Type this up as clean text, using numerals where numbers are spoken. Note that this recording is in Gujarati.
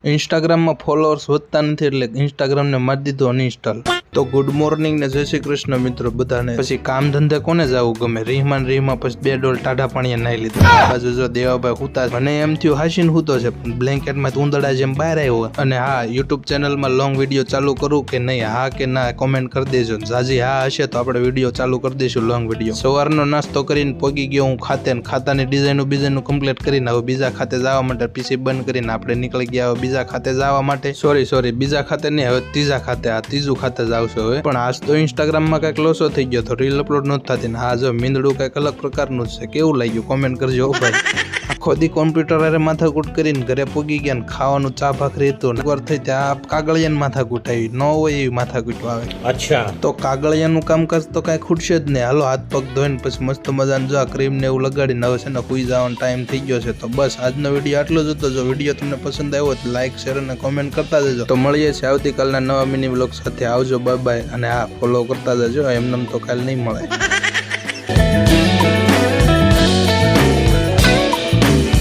ઇન્સ્ટાગ્રામમાં ફોલોઅર્સ વધતા નથી એટલે ઇન્સ્ટાગ્રામને મારી દીધું અનઇન્સ્ટોલ। તો ગુડ મોર્નિંગ ને જય શ્રી કૃષ્ણ મિત્રો બધાને। પછી કામ ધંધે કોને જવું ગમે? રીહમાં પછી 2 ડોલ ટાઢા પાણીએ નાઈ લીધું। બાજુ જો દેવાભાઈ હુતા, મને એમ થયું હાસીને હુતો છે, બ્લેન્કેટમાં ઉંદરડા જેમ બહાર આવ્યો। અને હા, યુટ્યુબ ચેનલમાં લોંગ વિડીયો ચાલુ કરું કે નહીં, હા કે ના કોમેન્ટ કરી દેજો। જાજી હા હશે તો આપણે વિડીયો ચાલુ કરી દઈશું લોંગ વિડીયો। સવારનો નાસ્તો કરીને પોગી ગયો હું ખાતે, ખાતાની ડિઝાઇનું કમ્પ્લીટ કરીને હવે બીજા ખાતે જવા માટે પીસી બંધ કરીને આપણે નીકળી ગયા હવે બીજા ખાતે જવા માટે। સોરી બીજા ખાતે નહીં, હવે ત્રીજા ખાતે, આ ત્રીજું ખાતે જાવ હવે। પણ આજ તો ઇન્સ્ટાગ્રામમાં કઈક લોસો થઈ ગયો તો રીલ અપલોડ નથી થતી ને હા જો મીંદડું કઈક અલગ પ્રકારનું છે। કેવું લાગ્યું કોમેન્ટ કરજો ભાઈ। આખો દી કોમ્પ્યુટર હારે માથાકૂટ કરીને ઘરે પોગી ગયા ને ખાવાનું ચા ભાખરી હતું, એકવાર થઈ ત્યાં કાગળિયાની માથાકૂટ આવી, ન હોય એવી માથાકૂટ આવે। અચ્છા, તો કાગળિયાનું કામકાજ તો કઈ ખૂટશે જ નહીં। હાલો હાથ પગ ધોઈને પછી મસ્ત મજાનું જો ક્રીમ ને એવું લગાડીને હવે છે ને સુઈ જવાનો ટાઈમ થઈ ગયો છે। તો બસ આજનો વિડીયો આટલો જ હતો। જો વિડીયો તમને પસંદ આવ્યો તો લાઈક શેર અને કોમેન્ટ કરતા જજો। તો મળીએ છીએ આવતીકાલના નવા મિની વ્લોગ સાથે। આવજો, બાય બાય। અને હા, ફોલો કરતા જજો, એમને તો કાલ નહીં મળે।